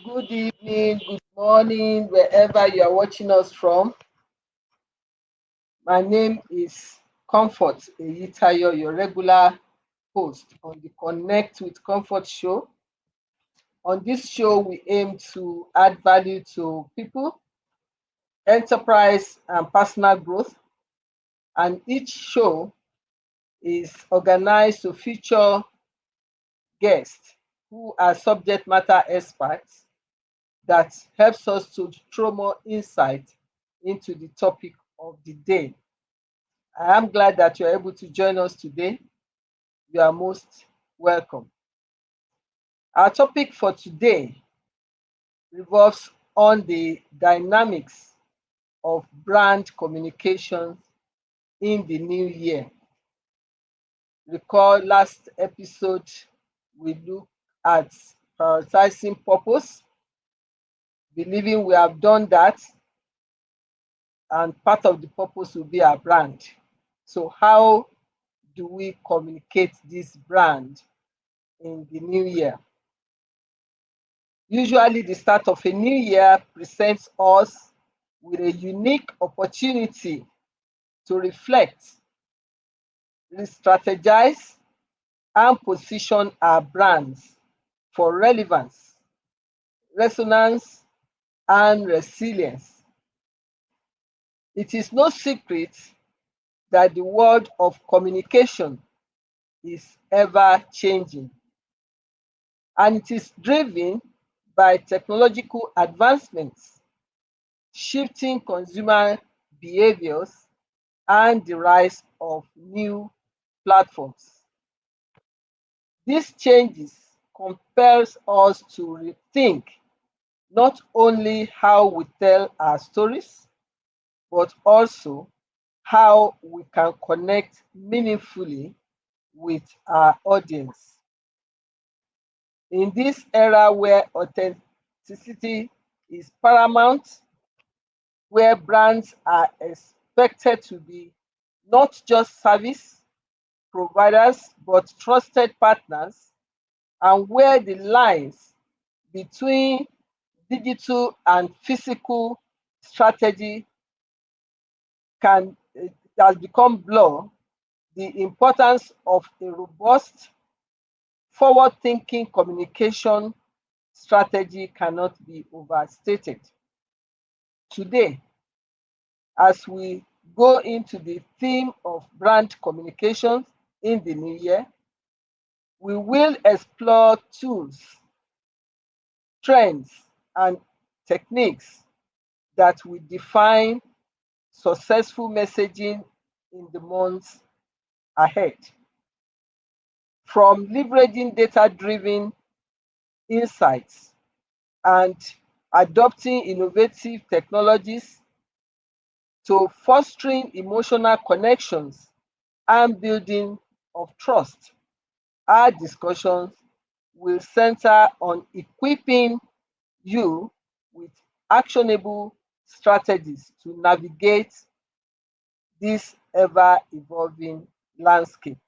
Good evening, good morning, wherever you are watching us from. My name is Comfort Eyitayo, your regular host on the Connect with Comfort show. On this show, we aim to add value to people, enterprise, and personal growth. And each show is organized to feature guests who are subject matter experts that helps us to throw more insight into the topic of the day. I am glad that you're able to join us today. You are most welcome. Our topic for today revolves on the dynamics of brand communications in the new year. Recall last episode, we looked at prioritizing purpose, believing we have done that, and part of the purpose will be our brand. So, how do we communicate this brand in the new year? Usually, the start of a new year presents us with a unique opportunity to reflect, re-strategize, and position our brands for relevance, resonance, and resilience. It is no secret that the world of communication is ever changing, and it is driven by technological advancements, shifting consumer behaviors, and the rise of new platforms. These changes compels us to rethink not only how we tell our stories, but also how we can connect meaningfully with our audience. In this era where authenticity is paramount, where brands are expected to be not just service providers but trusted partners, and where the lines between digital and physical strategy can has become blur, the importance of a robust, forward-thinking communication strategy cannot be overstated. Today, as we go into the theme of brand communications in the new year, we will explore tools, trends, and techniques that will define successful messaging in the months ahead. From leveraging data-driven insights and adopting innovative technologies to fostering emotional connections and building of trust, our discussions will center on equipping you with actionable strategies to navigate this ever-evolving landscape.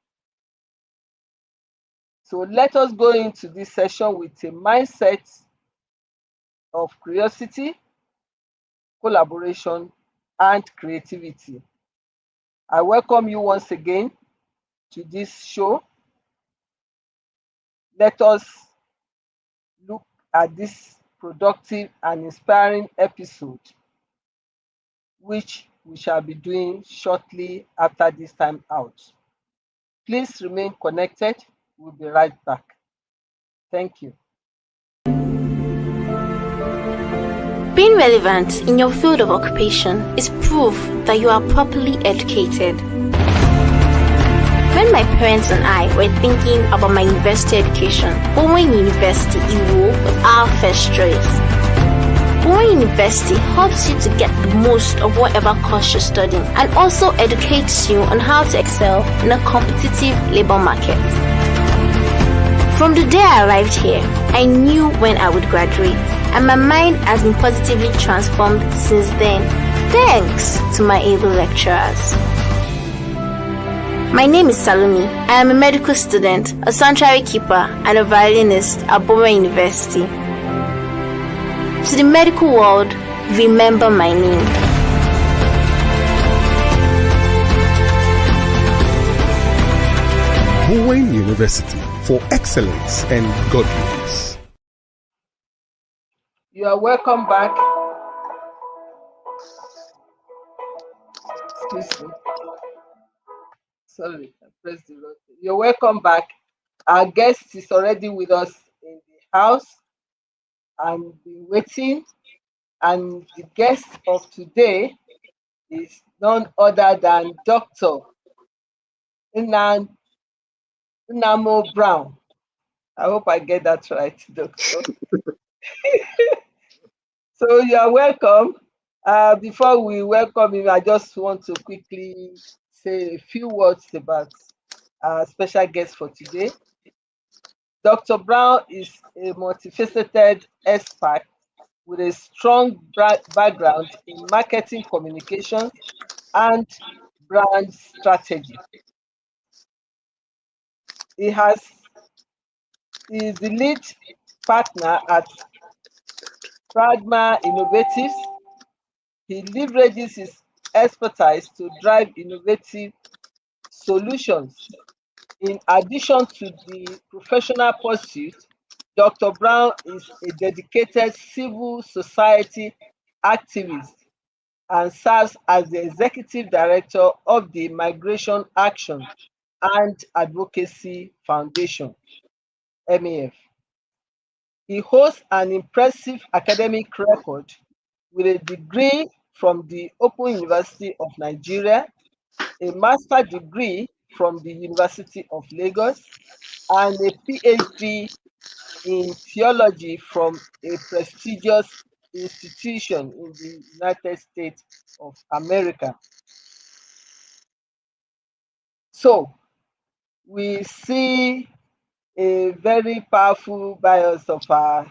So let us go into this session with a mindset of curiosity, collaboration, and creativity. I welcome you once again to this show. Let us look at this productive and inspiring episode, which we shall be doing shortly after this time out. Please remain connected. We'll be right back. Thank you. Being relevant in your field of occupation is proof that you are properly educated. When my parents and I were thinking about my university education, Bowen University Iwo was our first choice. Bowen University helps you to get the most of whatever course you're studying and also educates you on how to excel in a competitive labor market. From the day I arrived here, I knew when I would graduate, and my mind has been positively transformed since then, thanks to my able lecturers. My name is Salumi. I am a medical student, a sanctuary keeper, and a violinist at Bowen University. To the medical world, remember my name. Bowen University, for excellence and godliness. You are welcome back. Excuse me. Sorry, I pressed the wrong thing. You're welcome back. Our guest is already with us in the house and been waiting. And the guest of today is none other than Dr. Nnamo Brown. I hope I get that right, Doctor. So you are welcome. Before we welcome him, I just want to quickly say a few words about our special guest for today. Dr. Brown is a multifaceted expert with a strong background in marketing communication and brand strategy. He is the lead partner at Pragma Innovatives. He leverages his expertise to drive innovative solutions. In addition to the professional pursuit, Dr. Brown is a dedicated civil society activist and serves as the executive director of the Migration Action and Advocacy Foundation, MEF. He holds an impressive academic record with a degree from the Open University of Nigeria, a master's degree from the University of Lagos, and a PhD in theology from a prestigious institution in the United States of America. So we see a very powerful bios of our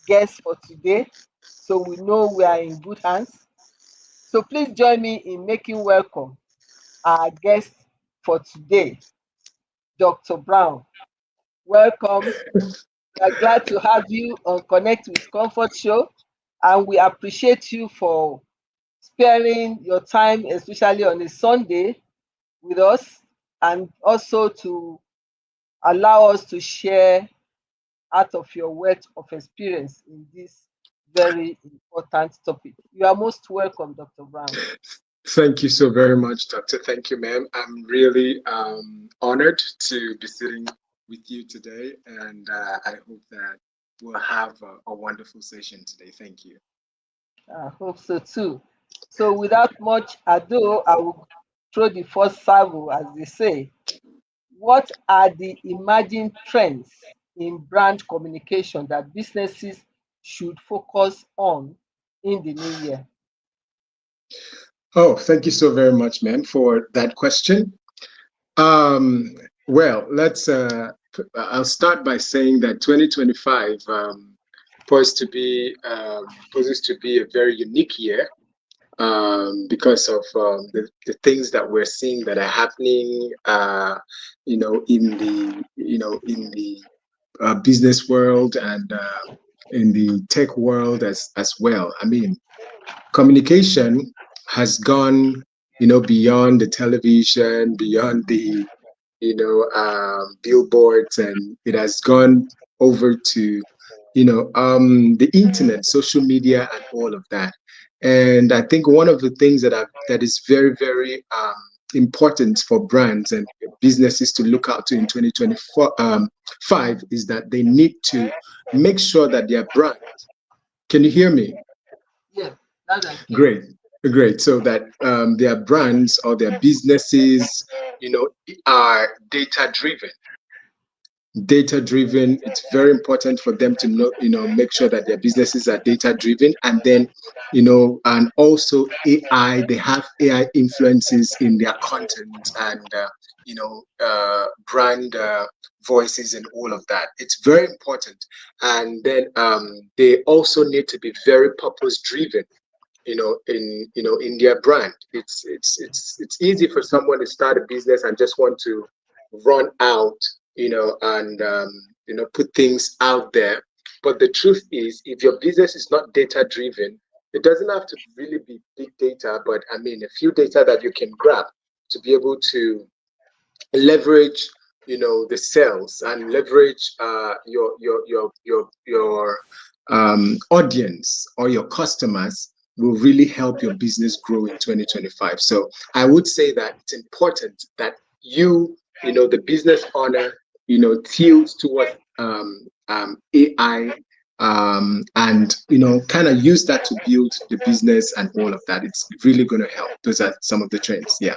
guest for today. So we know we are in good hands. So please join me in making welcome our guest for today, Dr. Brown. Welcome. We are glad to have you on Connect with Comfort show, and we appreciate you for sparing your time, especially on a Sunday, with us, and also to allow us to share out of your wealth of experience in this very important topic. You are most welcome, Dr. Brown. Thank you so very much, Doctor. Thank you, ma'am. I'm really honored to be sitting with you today, and I hope that we'll have a wonderful session today. Thank you. I hope so too. So without much ado, I will throw the first salvo, as they say. What are the emerging trends in brand communication that businesses should focus on in the new year? Oh, thank you so very much, ma'am, for that question. Well, I'll start by saying that 2025 poses to be a very unique year because of the things that we're seeing that are happening, in the business world and in the tech world as well. I mean, communication has gone, beyond the television, beyond the, billboards, and it has gone over to, the internet, social media, and all of that. And I think one of the things that is very, very important for brands and businesses to look out to in 2024 is that they need to make sure that their brand. Can you hear me? Yeah, that's right. Great. So that their brands or their businesses, are data driven. It's very important for them to know, make sure that their businesses are data driven, and then, and also AI. They have AI influences in their content and brand voices and all of that. It's very important, and then they also need to be very purpose driven. In their brand. It's easy for someone to start a business and just want to run out, and put things out there But the truth is, if your business is not data driven, it doesn't have to really be big data, but I mean, a few data that you can grab to be able to leverage, the sales and leverage your audience or your customers will really help your business grow in 2025. So I would say that it's important that the business owner, tilts towards AI, and kind of use that to build the business and all of that. It's really going to help. Those are some of the trends. Yeah.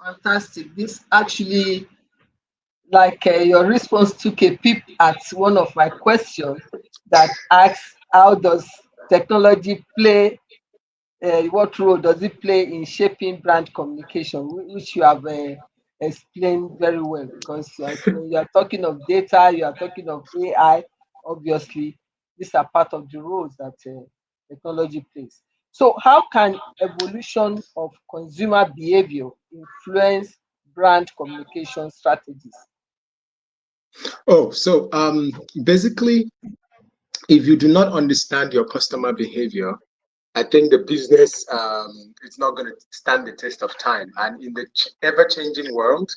Fantastic. This actually, like your response took a peep at one of my questions that asks, how does technology play, what role does it play in shaping brand communication, which you have explained very well, because when you are talking of data, you are talking of AI, obviously, these are part of the roles that technology plays. So, how can evolution of consumer behavior influence brand communication strategies? Oh, so basically, if you do not understand your customer behavior, I think the business is not going to stand the test of time. And in the ever-changing world,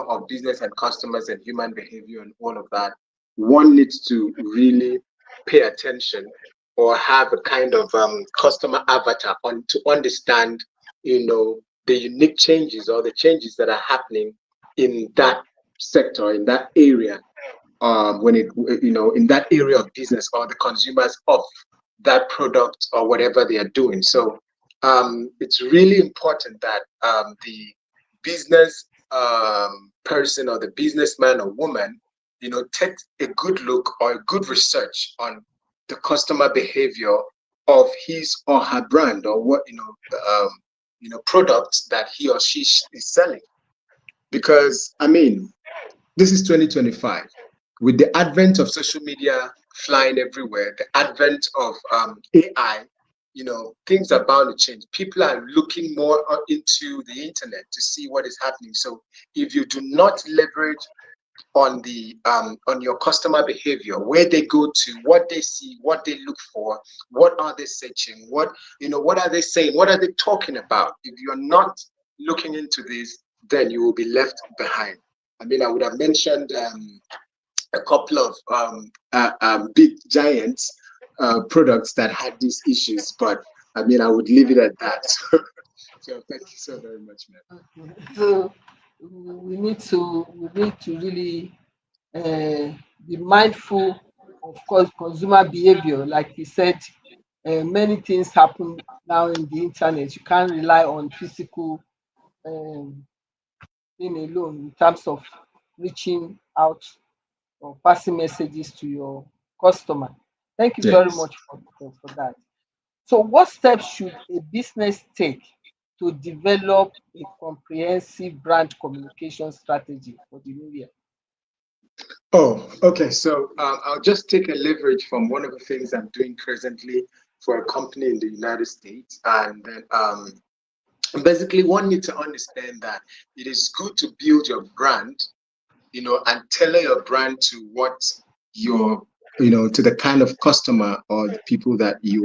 of business and customers and human behavior and all of that, one needs to really pay attention or have a kind of customer avatar on to understand, the unique changes or the changes that are happening in that sector, in that area, when it, in that area of business or the consumers of that product or whatever they are doing. So it's really important that the business person or the businessman or woman, take a good look or a good research on the customer behavior of his or her brand, or what products that he or she is selling. Because I mean, this is 2025. With the advent of social media flying everywhere, the advent of AI, things are bound to change. People are looking more into the internet to see what is happening. So if you do not leverage on your customer behavior, where they go to, what they see, what they look for, what are they searching, what are they saying, what are they talking about? If you're not looking into this, then you will be left behind. I mean, I would have mentioned a couple of big giants products that had these issues, but I mean, I would leave it at that. So thank you so very much, man. Okay. So we need to really be mindful of course consumer behavior. Like you said, many things happen now in the internet. You can't rely on physical um, thing alone in terms of reaching out or passing messages to your customer. Thank you very Yes. much for that. So, what steps should a business take to develop a comprehensive brand communication strategy for the new year? Oh, okay. So I'll just take a leverage from one of the things I'm doing presently for a company in the United States. And then basically, one needs to understand that it is good to build your brand, and tailor your brand to what your, to the kind of customer or the people that you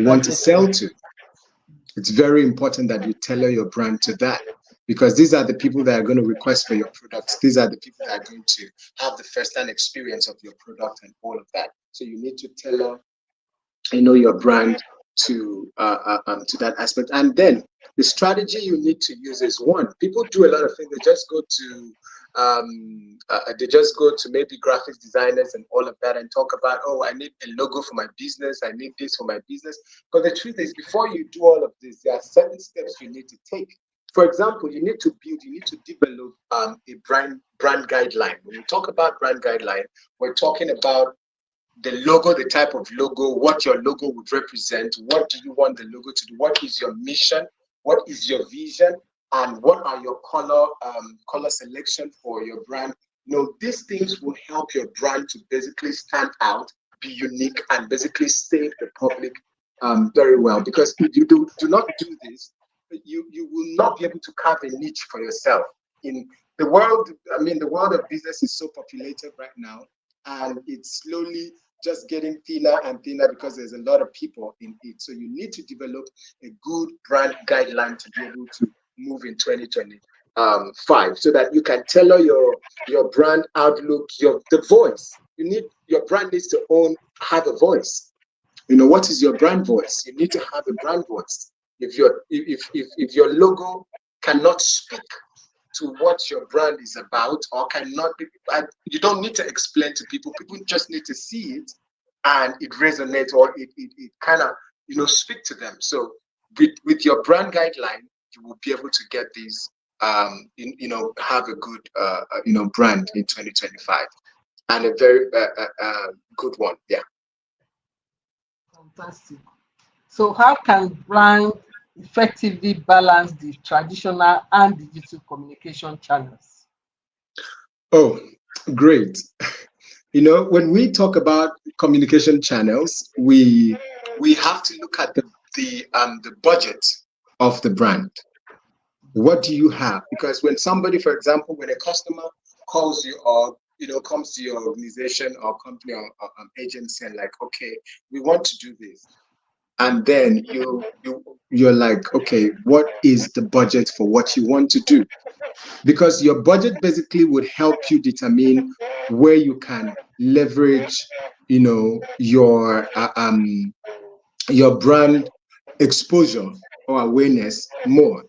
want to sell to. It's very important that you tailor your brand to that, because these are the people that are going to request for your products. These are the people that are going to have the first-hand experience of your product and all of that. So you need to tailor, your brand to that aspect. And then the strategy you need to use is, one, people do a lot of things. They just go to maybe graphics designers and all of that and talk about, oh, I need a logo for my business, I need this for my business. But the truth is, before you do all of this, there are certain steps you need to take. For example, you need to develop a brand guideline. When we talk about brand guideline, we're talking about the logo, the type of logo, what your logo would represent, what do you want the logo to do, what is your mission, what is your vision, and what are your color selection for your brand. These things will help your brand to basically stand out, be unique, and basically save the public very well. Because if you do not do this, you will not be able to carve a niche for yourself in the world. I mean, the world of business is so populated right now. and it's slowly just getting thinner and thinner because there's a lot of people in it. So you need to develop a good brand guideline to be able to move in 2025, so that you can tailor your brand outlook, the voice. Your brand needs to have a voice. What is your brand voice? You need to have a brand voice. If your logo cannot speak to what your brand is about, or cannot be, you don't need to explain to people. People just need to see it, and it resonates, or it kind of speak to them. So with your brand guideline, you will be able to get these have a good brand in 2025, and a very good one. Yeah. Fantastic. So how can brand effectively balance the traditional and digital communication channels? Oh, great. When we talk about communication channels, we have to look at the budget of the brand. What do you have? Because when somebody, for example, when a customer calls you, or comes to your organization or company or agency, and like, okay, we want to do this, and then you're like, okay, what is the budget for what you want to do? Because your budget basically would help you determine where you can leverage your brand exposure or awareness more.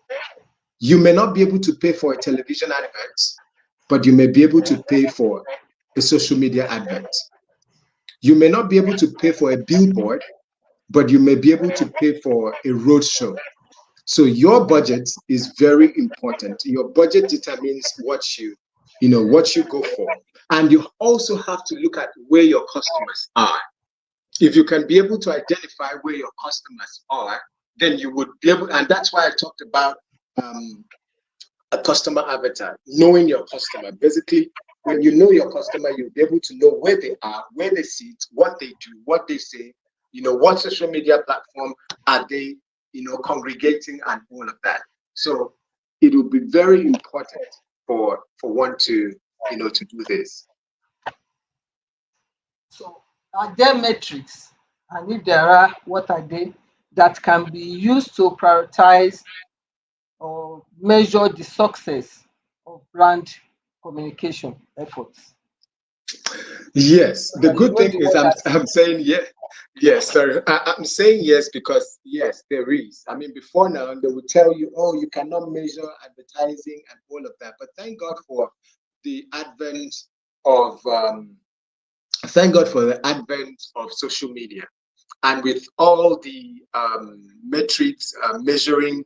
You may not be able to pay for a television advert, but you may be able to pay for a social media advert. You may not be able to pay for a billboard, but you may be able to pay for a road show. So your budget is very important. Your budget determines what you go for. And you also have to look at where your customers are. If you can be able to identify where your customers are, then you would be able, and that's why I talked about a customer avatar, knowing your customer. Basically, when you know your customer, you'll be able to know where they are, where they sit, what they do, what they say, what social media platform are they, congregating, and all of that. So it will be very important for one to, to do this. So are there metrics, and if there are, what are they, that can be used to prioritize or measure the success of brand communication efforts? Yes, the I good know thing the is one that I'm saying yes. Yes, sorry. I'm saying yes because yes, there is. I mean, before now they would tell you, oh, you cannot measure advertising and all of that. But the advent of thank God for the advent of social media, and with all the metrics measuring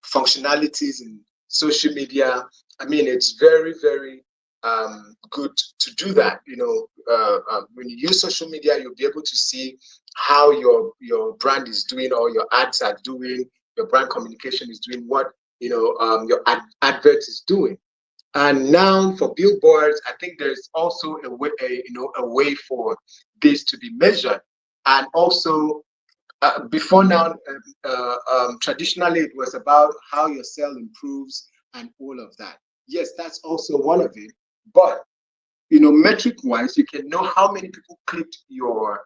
functionalities in social media. I mean, it's very, very good to do that. When you use social media, you'll be able to see how your brand is doing, or your ads are doing, your brand communication is doing, what your advert is doing. And now for billboards, I think there's also a way for this to be measured. And also, before now, traditionally it was about how your sale improves and all of that. Yes, that's also one of it. But metric wise, you can know how many people clicked your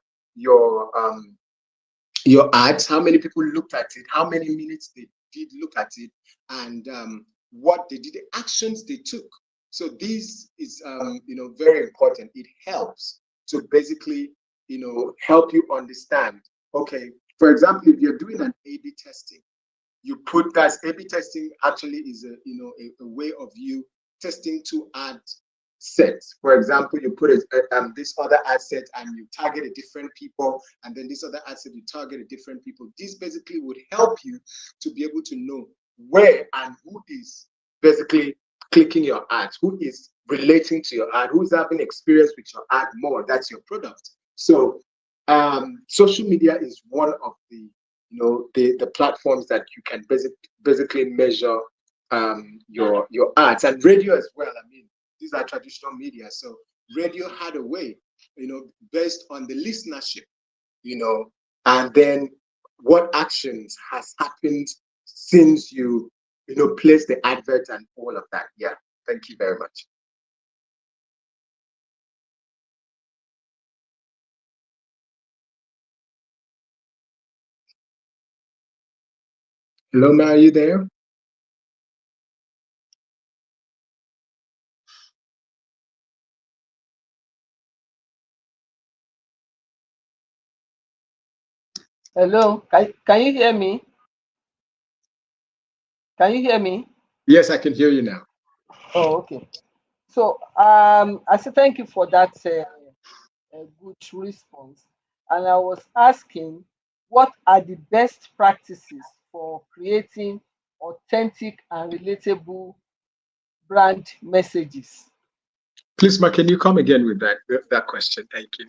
ads, how many people looked at it, how many minutes they did look at it, and what they did, the actions they took. So this is very important. It helps to basically help you understand. Okay, for example, if you're doing an A/B testing, you put that A/B testing actually is a way of you testing two ad sets. For example, you put this other ad set and you target a different people, and then this other ad set you target a different people. This basically would help you to be able to know where and who is basically clicking your ads, who is relating to your ad, who's having experience with your ad more. That's your product. So social media is one of the platforms that you can basically measure your ads, and radio as well. I mean, these are traditional media, so radio had a way, based on the listenership, and then what actions has happened since you placed the advert and all of that. Yeah, thank you very much. Hello, Ma, are you there? Hello, can you hear me? Can you hear me? Yes, I can hear you now. Oh, okay. So I say thank you for that good response. And I was asking, what are the best practices for creating authentic and relatable brand messages? Please, Ma, can you come again with that question? Thank you.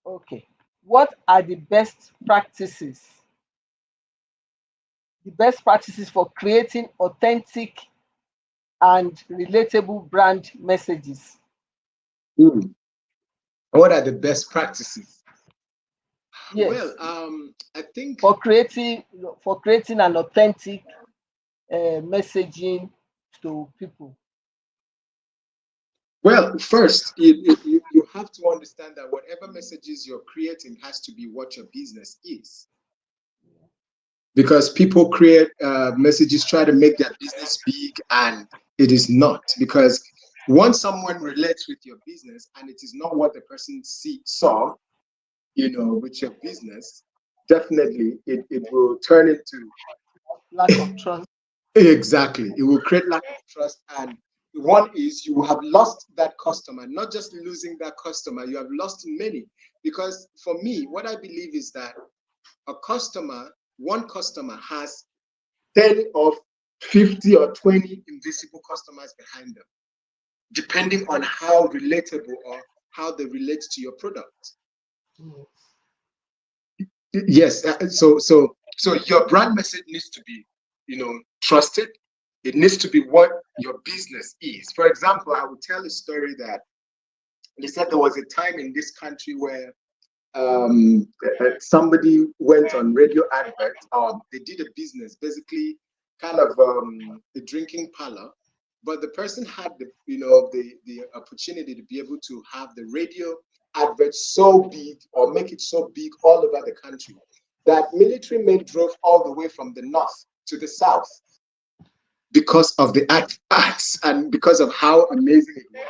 Okay. What are the best practices for creating authentic and relatable brand messages? Hmm. What are the best practices? Well, Yes, I think, for creating an authentic messaging to people. well, first, you have to understand that whatever messages you're creating has to be what your business is. Because people create messages, try to make their business big, and it is not. Because once someone relates with your business and it is not what the person saw, with your business, definitely it will turn into. Lack of trust. Exactly. It will create lack of trust. And one is you have lost that customer, not just losing that customer, you have lost many. Because for me, what I believe is that one customer has 10 or 50 or 20 invisible customers behind them, depending on how relatable or how they relate to your product. Mm. Yes, so your brand message needs to be, trusted. It needs to be what your business is. For example, I would tell a story that they said there was a time in this country where somebody went on radio advert. They did a business, basically, kind of a drinking parlor, but the person had the opportunity to be able to have the radio advert so big or make it so big all over the country that military men drove all the way from the north to the south because of the ads and because of how amazing it was.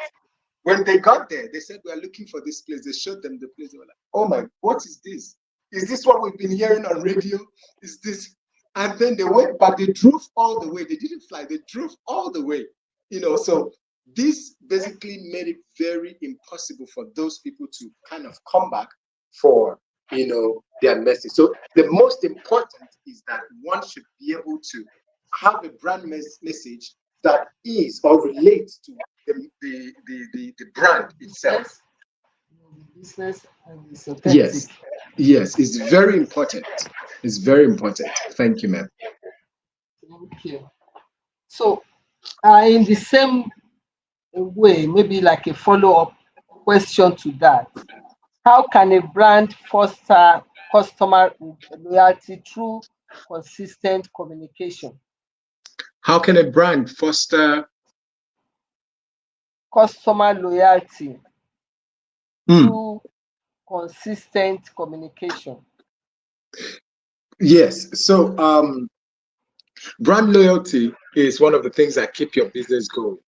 When they got there, they said, "We are looking for this place." They showed them the place. They were like, "Oh my, what is this? Is this what we've been hearing on radio? Is this?" And then they went back. They drove all the way. They didn't fly. They drove all the way. So this basically made it very impossible for those people to kind of come back for their message. So the most important is that one should be able to have a brand message that is or relates to the brand itself. The business and it's authentic. Yes, yes, it's very important. It's very important. Thank you, ma'am. Thank you. So, in the same way, maybe like a follow-up question to that, how can a brand foster customer loyalty through consistent communication? How can a brand foster? Customer loyalty Hmm. through consistent communication. Yes. So, brand loyalty is one of the things that keep your business going.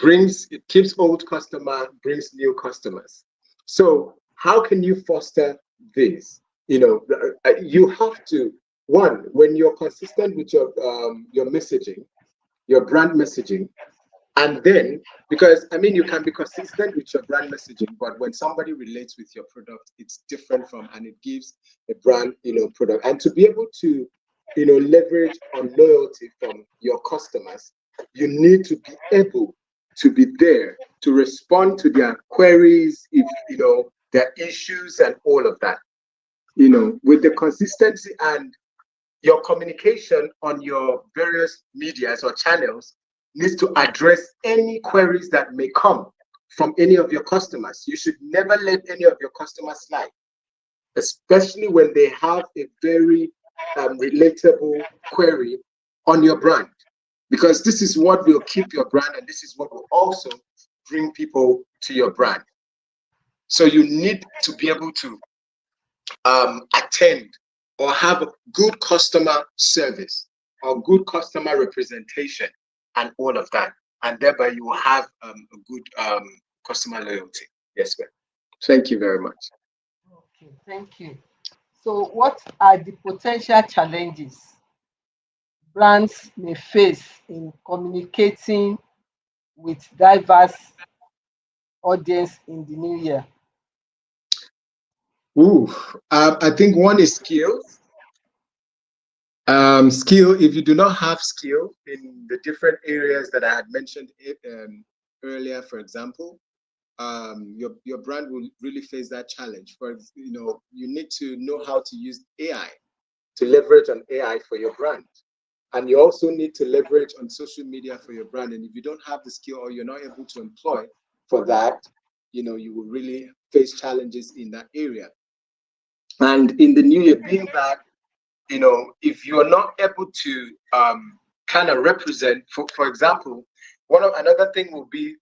It keeps old customer, brings new customers. So how can you foster this? You have to, one, when you're consistent with your messaging, your brand messaging, and then, because I mean, you can be consistent with your brand messaging, but when somebody relates with your product, it's different from, and it gives a brand, product. And to be able to, leverage on loyalty from your customers, you need to be able to be there to respond to their queries, if, their issues and all of that, with the consistency and your communication on your various medias or channels needs to address any queries that may come from any of your customers. You should never let any of your customers slide, especially when they have a very relatable query on your brand, because this is what will keep your brand and this is what will also bring people to your brand. So you need to be able to attend or have a good customer service. or good customer representation and all of that. And thereby you will have a good customer loyalty. Yes, ma'am. Thank you very much. Okay, thank you. So, what are the potential challenges brands may face in communicating with diverse audience in the new year? Ooh, I think one is skills. Skill, if you do not have skill in the different areas that I had mentioned earlier, for example, your brand will really face that challenge. You need to know how to use AI, to leverage on AI for your brand. And you also need to leverage on social media for your brand. And if you don't have the skill or you're not able to employ for that, you will really face challenges in that area. And in the new year, being that, if you're not able to kind of represent, for example, another thing will be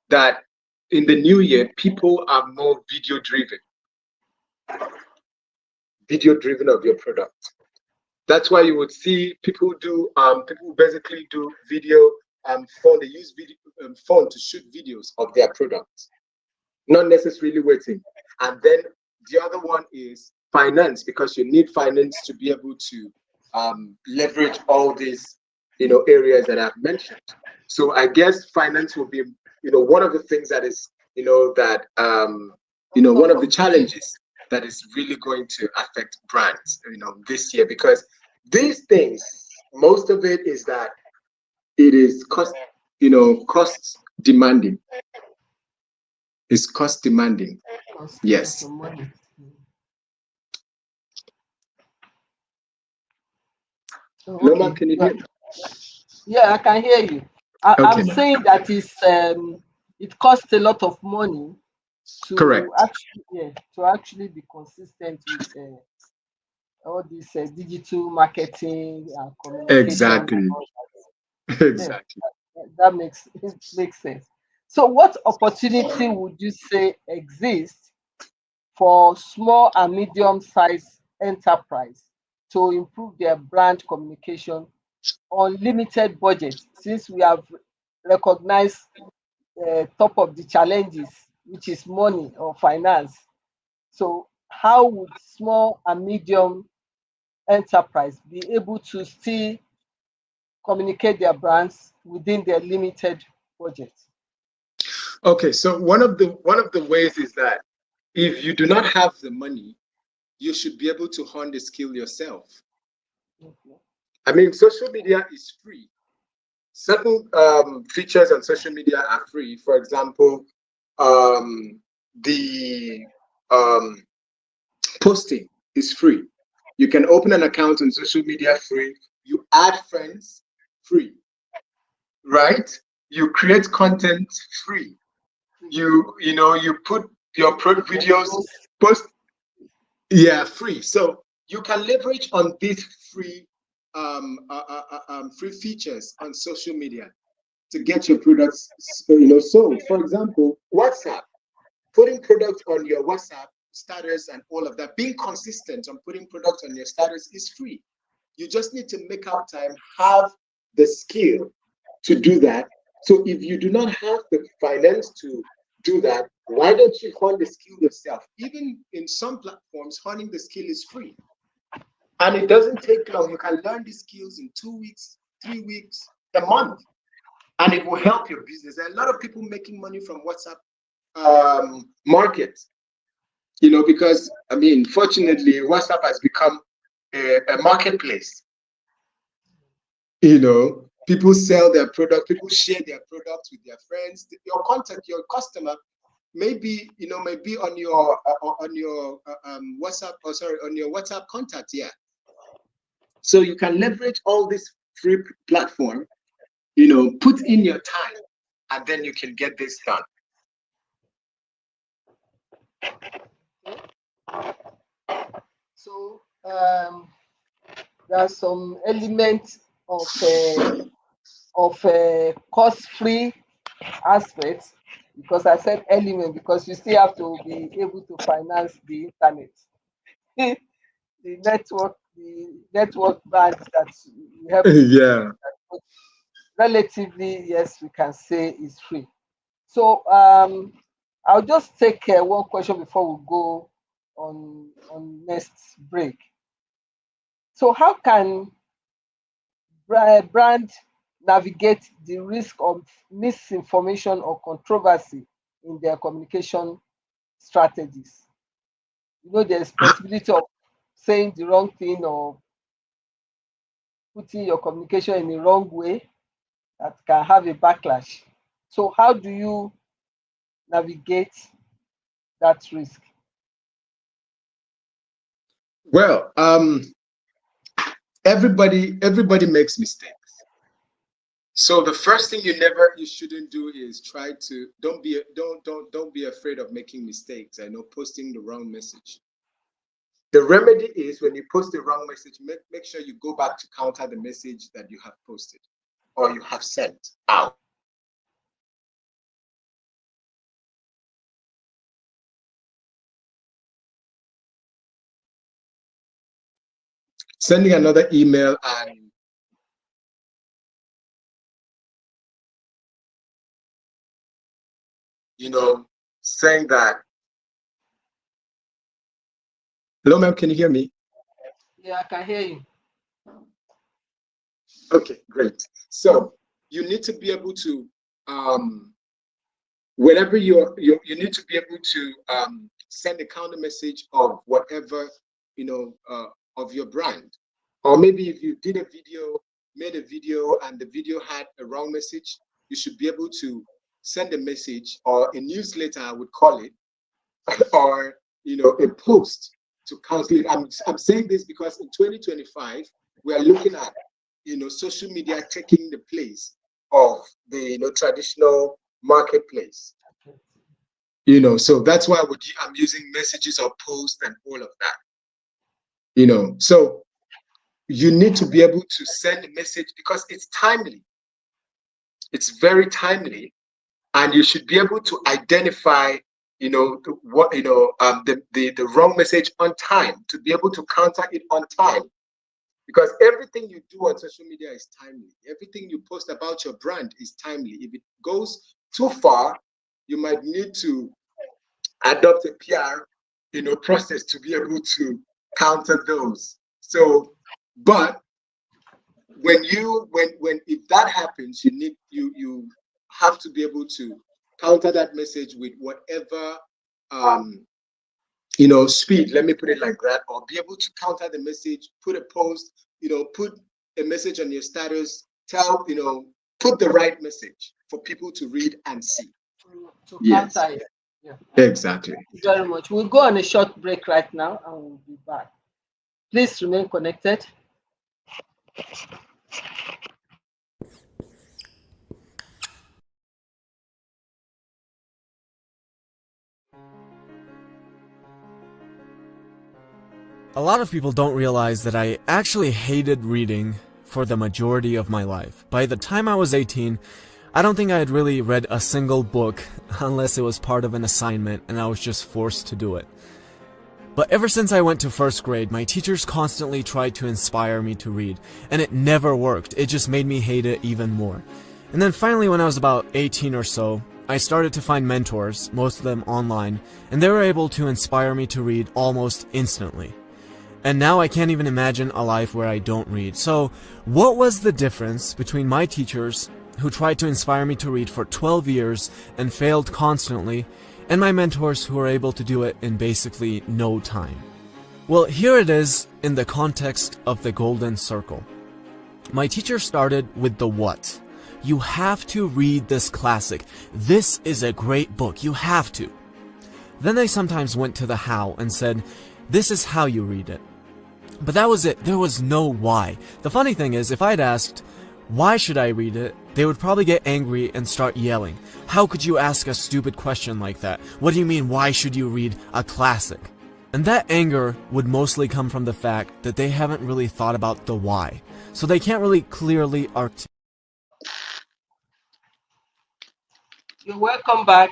that in the new year, people are more video driven of your product. That's why you would see people basically do video phone. They use video phone to shoot videos of their products, not necessarily waiting. And then the other one is finance, because you need finance to be able to leverage all these areas that I've mentioned. So I guess finance will be one of the things that is that one of the challenges that is really going to affect brands this year, because these things, most of it is that it is cost demanding. It's cost demanding. Yes. Loma, can you hear me? Yeah, I can hear you. I'm saying that it costs a lot of money to actually be consistent with all this digital marketing and communication. Exactly. Exactly. That makes sense. So, what opportunity would you say exists for small and medium-sized enterprise to improve their brand communication on limited budget, since we have recognized top of the challenges, which is money or finance? So, how would small and medium enterprise be able to still communicate their brands within their limited budget? Okay, so one of the ways is that if you do not have the money, you should be able to hone the skill yourself. Okay. I mean, social media is free. Certain features on social media are free. For example, the posting is free. You can open an account on social media free. You add friends free, right? You create content free. You put your videos post, free. So you can leverage on these free free features on social media to get your products sold. For example, WhatsApp, putting products on your WhatsApp status and all of that, being consistent on putting products on your status is free. You just need to make out time, have the skill to do that. So if you do not have the finance to do that, why don't you hone the skill yourself? Even in some platforms, honing the skill is free. And it doesn't take long. You can learn these skills in 2 weeks, 3 weeks, a month, and it will help your business. There are a lot of people making money from WhatsApp market, because, I mean, fortunately, WhatsApp has become a marketplace. People sell their product, people share their products with their friends. Your contact, your customer, maybe on your WhatsApp, on your WhatsApp contact, So you can leverage all this free platform, put in your time, and then you can get this done. So there are some elements of cost-free aspects, because I said element because you still have to be able to finance the internet, the the network bands that we help to build. Yeah. Relatively, yes, we can say is free. So I'll just take one question before we go on next break. So how can brand navigate the risk of misinformation or controversy in their communication strategies? You know, there's possibility of saying the wrong thing or putting your communication in the wrong way that can have a backlash. So how do you navigate that risk? Well, everybody makes mistakes. So the first thing you shouldn't do is try to don't be afraid of making mistakes. I know posting the wrong message. The remedy is when you post the wrong message, make sure you go back to counter the message that you have posted or you have sent out. Sending another email and saying that, hello, ma'am, can you hear me? Yeah, I can hear you. Okay, great. So you need to be able to, whenever you need to be able to send a counter message of whatever, of your brand. Or maybe if you made a video and the video had a wrong message, you should be able to send a message or a newsletter, I would call it, or a post to counsel it. I'm saying this because in 2025 we are looking at social media taking the place of the traditional marketplace. So that's why I'm using messages or posts and all of that. So you need to be able to send a message because it's timely. It's very timely, and you should be able to identify the wrong message on time, to be able to counter it on time, because everything you do on social media is timely. Everything you post about your brand is timely. If it goes too far, you might need to adopt a PR process to be able to counter those. So, but when if that happens, you have to be able to counter that message with whatever speed, let me put it like that, or be able to counter the message, put a post, put a message on your status, put the right message for people to read and see. To Yes. counter it. Yeah. Exactly. Thank you very much. We'll go on a short break right now and we'll be back. Please remain connected. A lot of people don't realize that I actually hated reading for the majority of my life. By the time I was 18, I don't think I had really read a single book unless it was part of an assignment and I was just forced to do it. But ever since I went to first grade, my teachers constantly tried to inspire me to read, and it never worked. It just made me hate it even more. And then finally, when I was about 18 or so, I started to find mentors, most of them online, and they were able to inspire me to read almost instantly. And now I can't even imagine a life where I don't read. So, what was the difference between my teachers, who tried to inspire me to read for 12 years and failed constantly, and my mentors who were able to do it in basically no time? Well, here it is in the context of the Golden Circle. My teacher started with the what. You have to read this classic. This is a great book. You have to. Then they sometimes went to the how and said, this is how you read it. But that was it. There was no why. The funny thing is, if I'd asked, why should I read it? They would probably get angry and start yelling. How could you ask a stupid question like that? What do you mean, why should you read a classic? And that anger would mostly come from the fact that they haven't really thought about the why. So they can't really clearly articulate. You're welcome back.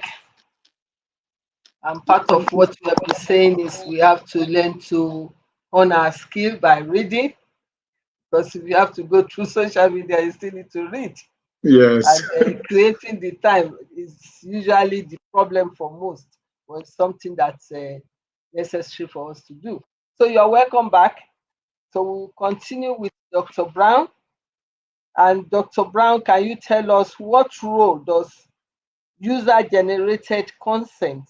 And part of what we have been saying is we have to learn to hone our skill by reading, because if you have to go through social media, you still need to read. Yes. And creating the time is usually the problem for most, or it's something that's necessary for us to do. So you're welcome back. So we'll continue with Dr. Brown. And Dr. Brown, can you tell us what role does user-generated content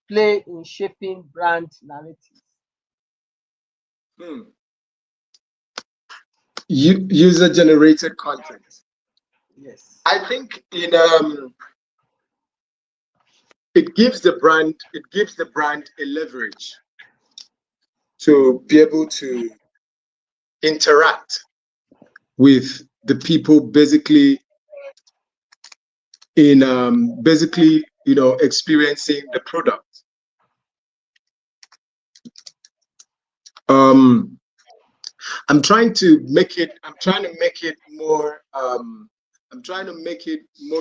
play in shaping brand narratives? User-generated content. Yes. I think it gives the brand a leverage to be able to interact with the people, basically experiencing the product. I'm trying to make it more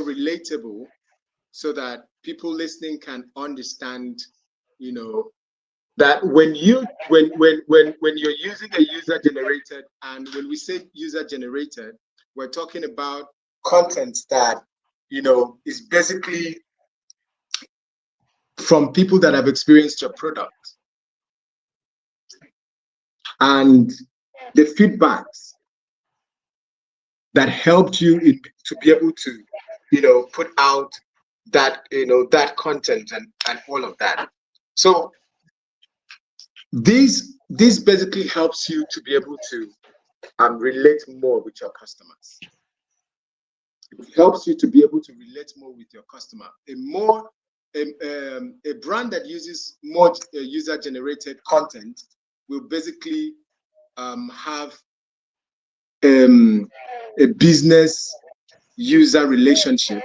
relatable, so that people listening can understand, that when you're using a user generated, and when we say user generated, we're talking about content that is basically from people that have experienced your product, and the feedbacks that helped you to be able to put out that that content and all of that. So this basically helps you to be able to relate more with your customers. It helps you to be able to relate more with your customer. A brand that uses more user-generated content will basically have a business user relationship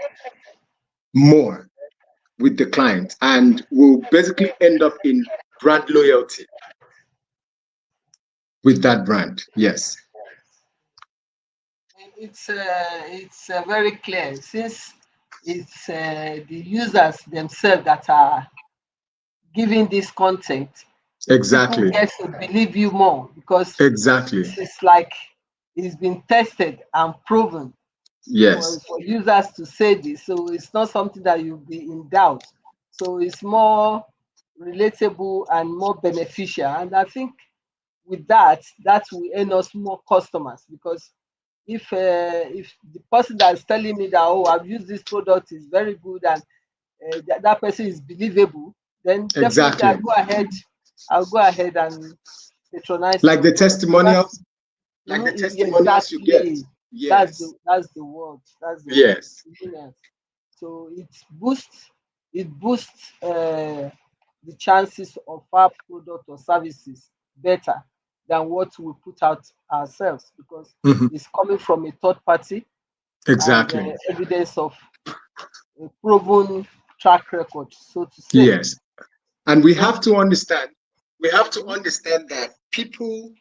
more with the client, and will basically end up in brand loyalty with that brand. Yes. It's very clear, since it's the users themselves that are giving this content. Exactly. People get to believe you more, because Exactly. it's like it's been tested and proven. Yes. For users to say this, so it's not something that you'll be in doubt. So it's more relatable and more beneficial, and I think with that will earn us more customers, because if the person that's telling me that, oh, I've used this product, is very good, and that person is believable, then definitely Exactly. I'll go ahead and patronize like your the product. testimonials Exactly. you get. Yes. That's the word. That's the Yes. word. So it boosts the chances of our product or services better than what we put out ourselves, because it's coming from a third party. Exactly. And evidence of a proven track record, so to say. Yes. And we have to understand that people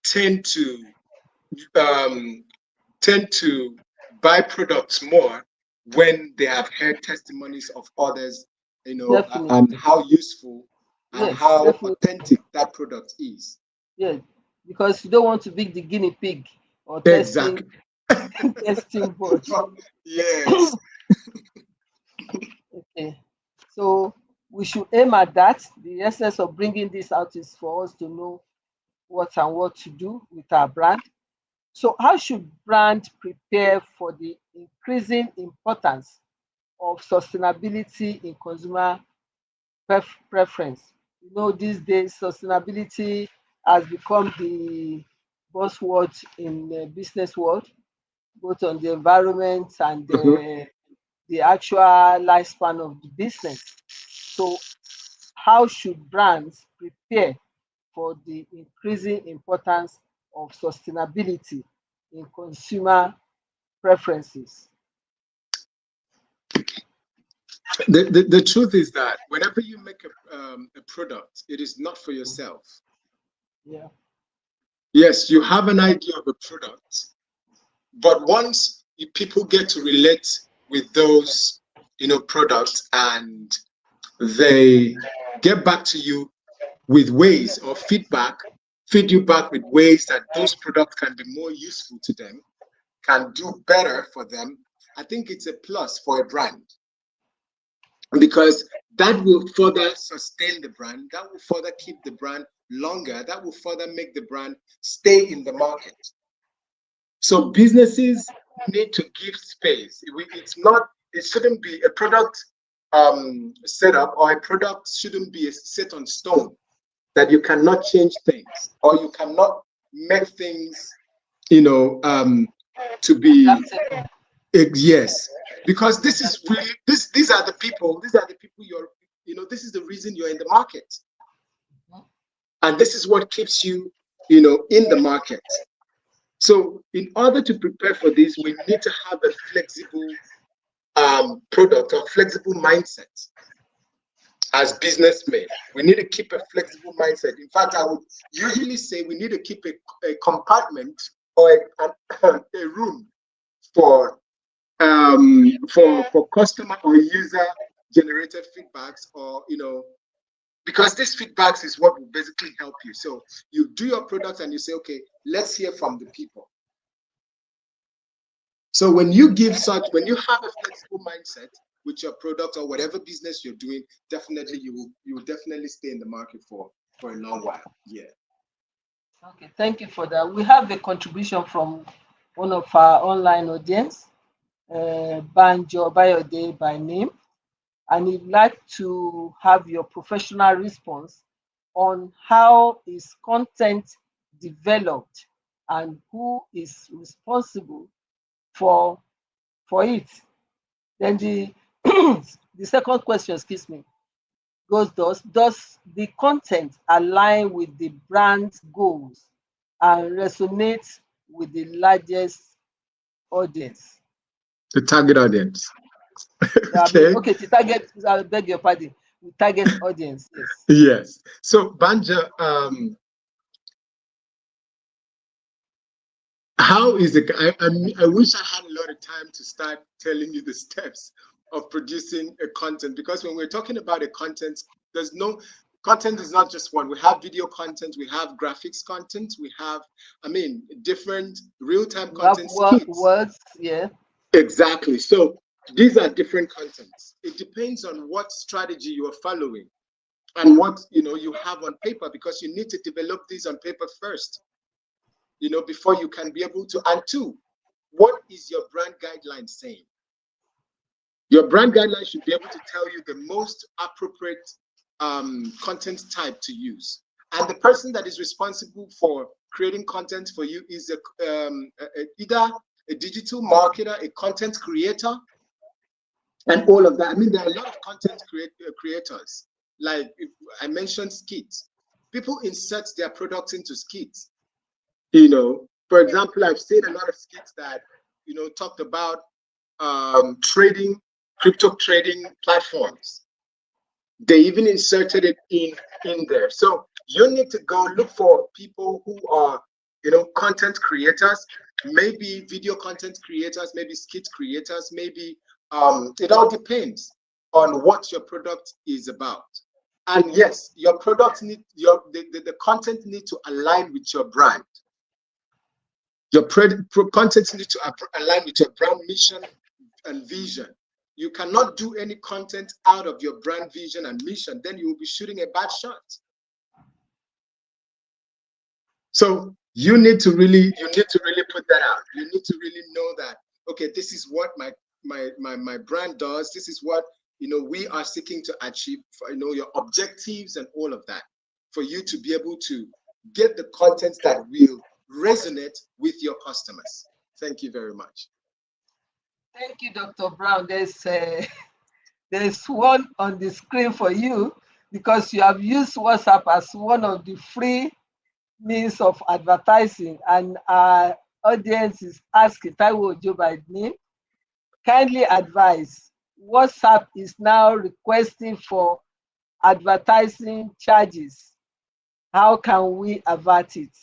tend to buy products more when they have heard testimonies of others, and how useful and how authentic that product is. Yeah, because you don't want to be the guinea pig or Exactly. testing board. Yes. Okay, so we should aim at that. The essence of bringing this out is for us to know what to do with our brand. So how should brand prepare for the increasing importance of sustainability in consumer preference? These days sustainability has become the buzzword in the business world, both on the environment and the actual lifespan of the business. So how should brands prepare for the increasing importance of sustainability in consumer preferences? The truth is that whenever you make a product, it is not for yourself. Yeah. Yes, you have an idea of a product, but once people get to relate with those products, and they get back to you with ways or feedback feed you back with ways that those products can be more useful to them, can do better for them, I think it's a plus for a brand, because that will further sustain the brand, that will further keep the brand longer, that will further make the brand stay in the market. So businesses need to give space. It shouldn't be a product setup, or a product shouldn't be set on stone that you cannot change things, or you cannot make things, to be, yes, because this is really, these are the people this is the reason you're in the market, and this is what keeps you in the market. So in order to prepare for this, we need to have a flexible product or flexible mindset. As businessmen, we need to keep a flexible mindset. In fact, I would usually say we need to keep a compartment or a room for customer or user generated feedbacks, or because this feedbacks is what will basically help you. So you do your products and you say, okay, let's hear from the people. So when you have a flexible mindset with your product or whatever business you're doing, definitely you will definitely stay in the market for a long while. Yeah. Okay, thank you for that. We have a contribution from one of our online audience, Banjo Bayode by name, and he'd like to have your professional response on how is content developed and who is responsible for it. Then the the second question, excuse me, goes does the content align with the brand's goals and resonate with the largest audience? The target audience. Okay, the target, I beg your pardon, the target audience, yes. Yes. So Banja, how is it? I wish I had a lot of time to start telling you the steps of producing a content, because when we're talking about a content, content is not just one. We have video content, we have graphics content, we have, different real-time content. Words, yeah. Exactly. So these are different contents. It depends on what strategy you are following and what you have on paper, because you need to develop these on paper first, before you can be able to. And two, what is your brand guideline saying? Your brand guideline should be able to tell you the most appropriate content type to use. And the person that is responsible for creating content for you is either a digital marketer, a content creator, and all of that. There are a lot of content creators. Like I mentioned, skits. People insert their products into skits. For example, I've seen a lot of skits that talked about crypto trading platforms. They even inserted it in there. So you need to go look for people who are content creators, maybe video content creators, maybe skit creators, maybe it all depends on what your product is about. And yes, your product the content need to align with your brand. Your content needs to align with your brand mission and vision. You cannot do any content out of your brand vision and mission, then you will be shooting a bad shot. So you need to really put that out. You need to really know that, okay, this is what my brand does. This is what we are seeking to achieve. Your objectives and all of that, for you to be able to get the content that will resonate with your customers. Thank you very much. Thank you, Dr. Brown. There's one on the screen for you, because you have used WhatsApp as one of the free means of advertising, and our audience is asking, Taiwo Ojo by name, kindly advise, WhatsApp is now requesting for advertising charges. How can we avert it?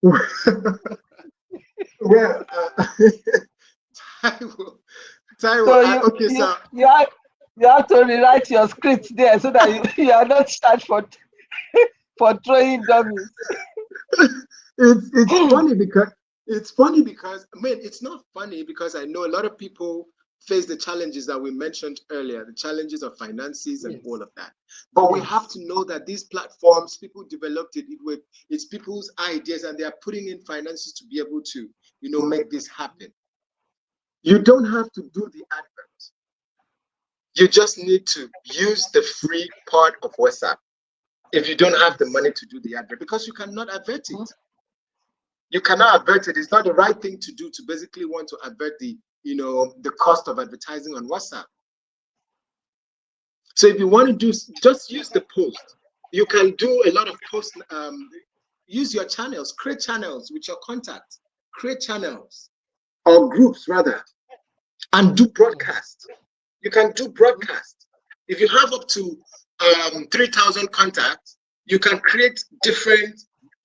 Well, Taiwo, okay, so you have to rewrite your script there so that you are not charged for throwing dummies. It's funny because I mean it's not funny because I know a lot of people face the challenges that we mentioned earlier, the challenges of finances and Yes. all of that. But we Yes. have to know that these platforms, people developed it with it's people's ideas and they are putting in finances to be able to, make this happen. You don't have to do the advert. You just need to use the free part of WhatsApp if you don't have the money to do the advert because you cannot advert it. You cannot advert it. It's not the right thing to do to basically want to advert the cost of advertising on WhatsApp. So if you want to do, just use the post. You can do a lot of posts. Use your channels, create channels with your contacts, create channels or groups rather, and do broadcast. You can do broadcast. If you have up to 3,000 contacts, you can create different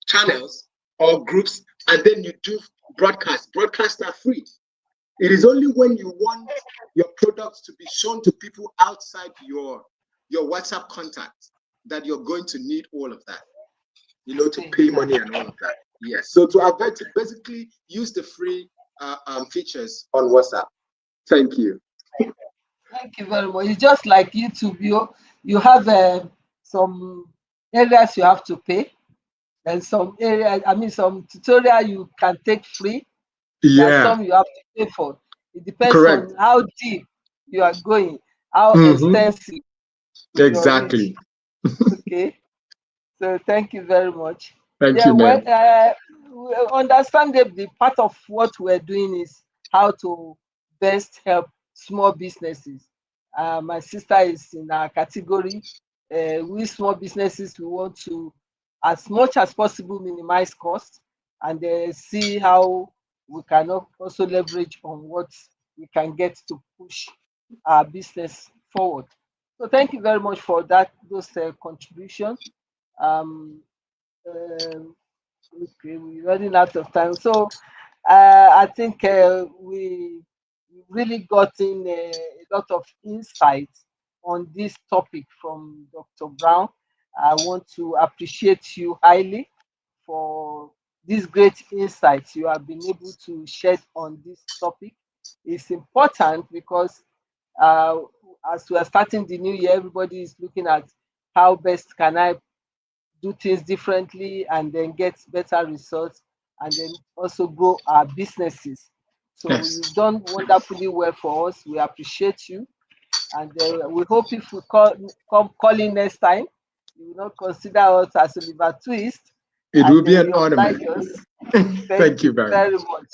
channels or groups, and then you do broadcast. Broadcasts are free. It is only when you want your products to be shown to people outside your WhatsApp contacts that you're going to need all of that, to pay money and all of that. Yes. So to advert it, basically use the free features on WhatsApp. Thank you. Thank you very much. It's just like YouTube. You have some areas you have to pay, and some areas, I mean, some tutorial you can take free. There are Yeah. some you have to pay for. It depends Correct. on how deep you are going, how Mm-hmm. extensive your reach. Exactly. Okay. So thank you very much. Thank Yeah, you, well, ma'am. we understand that the part of what we're doing is how to best help small businesses. My sister is in our category. We small businesses, we want to, as much as possible, minimize costs and see how we can also leverage on what we can get to push our business forward. So thank you very much for those contributions. Um, um, okay, we're running out of time. So I think we really gotten a lot of insights on this topic from Dr. Brown. I want to appreciate you highly for these great insights you have been able to shed on this topic. It's important because uh, as we are starting the new year, everybody is looking at how best can I do things differently and then get better results and then also grow our businesses. So Yes. you've done wonderfully well for us. We appreciate you. And we hope if we come call in next time, you will not consider us as a liver twist It will and be an you honor, oblige ma'am. us. Thank Thank you you very much. very much.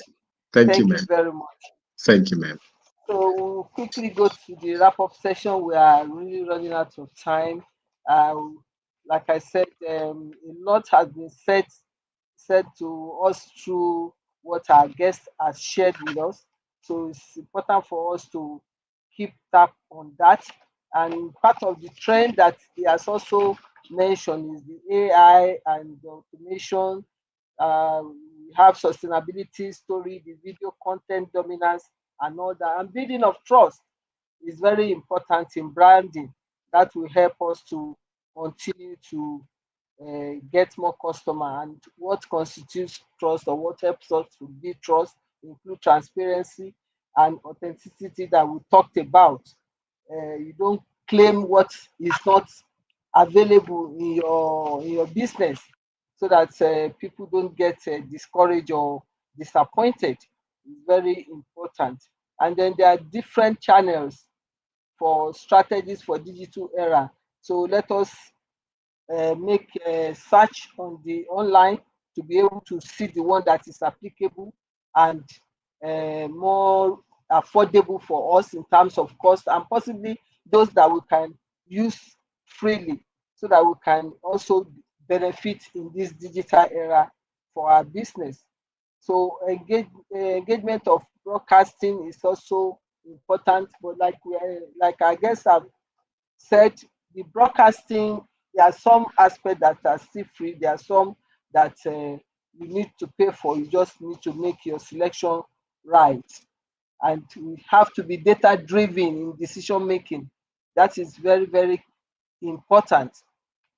Thank you, Thank you ma'am. very much. Thank you, ma'am. So we'll quickly go to the wrap up session. We are really running out of time. Uh, like I said, a lot has been said to us through what our guest has shared with us. So it's important for us to keep tap on that. And part of the trend that he has also mentioned is the AI and the automation. We have sustainability story, the video content dominance, and all that. And building of trust is very important in branding. That will help us to continue to get more customer. And what constitutes trust or what helps us to build trust include transparency and authenticity that we talked about. You don't claim what is not available in your business so that people don't get discouraged or disappointed. It's very important. And then there are different channels for strategies for digital era. So let us make a search on the online to be able to see the one that is applicable and more affordable for us in terms of cost and possibly those that we can use freely so that we can also benefit in this digital era for our business. So engagement of broadcasting is also important, but like I guess I've said, the broadcasting, there are some aspects that are still free, there are some that you need to pay for. You just need to make your selection right. And we have to be data driven in decision making. That is very, very important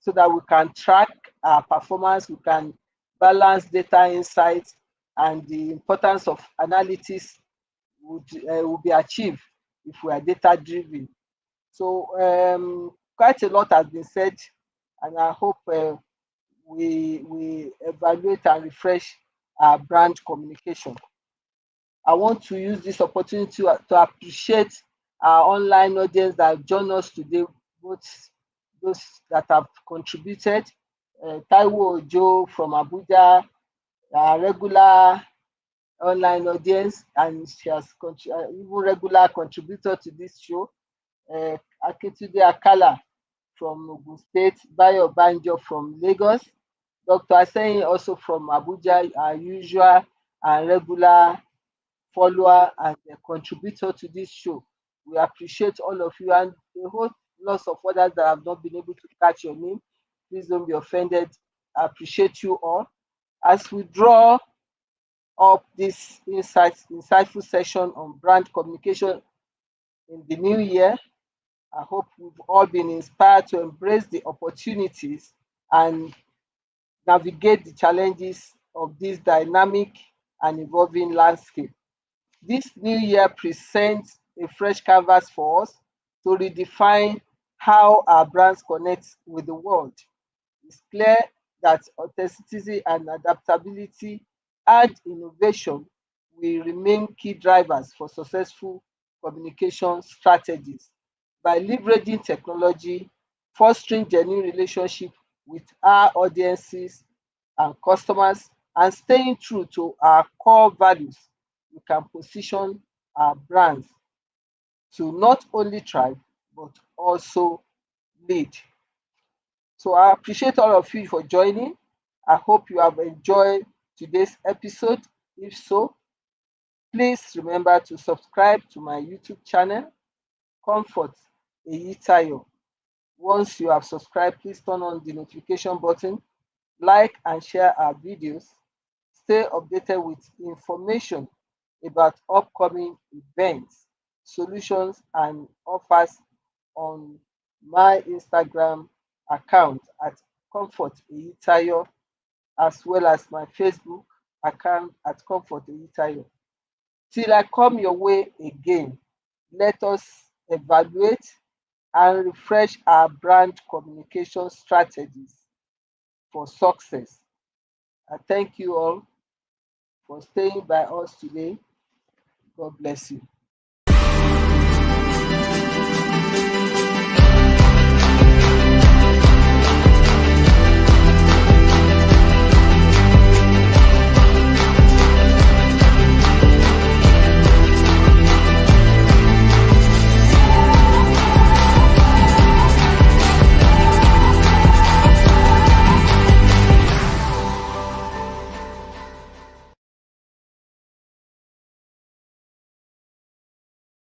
so that we can track our performance, we can balanced data insights, and the importance of analytics will be achieved if we are data driven. So quite a lot has been said, and I hope we evaluate and refresh our brand communication. I want to use this opportunity to appreciate our online audience that have joined us today, both those that have contributed. Taiwo Ojo from Abuja, our regular online audience, and she has even regular contributor to this show. Akintunde Akala from Ogun State, Bayo Banjo from Lagos, Dr. Aseyin also from Abuja, our usual and regular follower and a contributor to this show. We appreciate all of you, and a whole lots of others that have not been able to catch your name. Please don't be offended. I appreciate you all. As we draw up this insightful session on brand communication in the new year, I hope we've all been inspired to embrace the opportunities and navigate the challenges of this dynamic and evolving landscape. This new year presents a fresh canvas for us to redefine how our brands connect with the world. It's clear that authenticity and adaptability and innovation will remain key drivers for successful communication strategies. By leveraging technology, fostering genuine relationship with our audiences and customers, and staying true to our core values, we can position our brands to not only thrive but also lead. So I appreciate all of you for joining. I hope you have enjoyed today's episode. If so, please remember to subscribe to my YouTube channel, Comfort Eyitayo. Once you have subscribed, please turn on the notification button, like and share our videos. Stay updated with information about upcoming events, solutions, and offers on my Instagram account at Comfort Eyitayo, as well as my Facebook account at Comfort Eyitayo. Till I come your way again, let us evaluate and refresh our brand communication strategies for success. I thank you all for staying by us today. God bless you.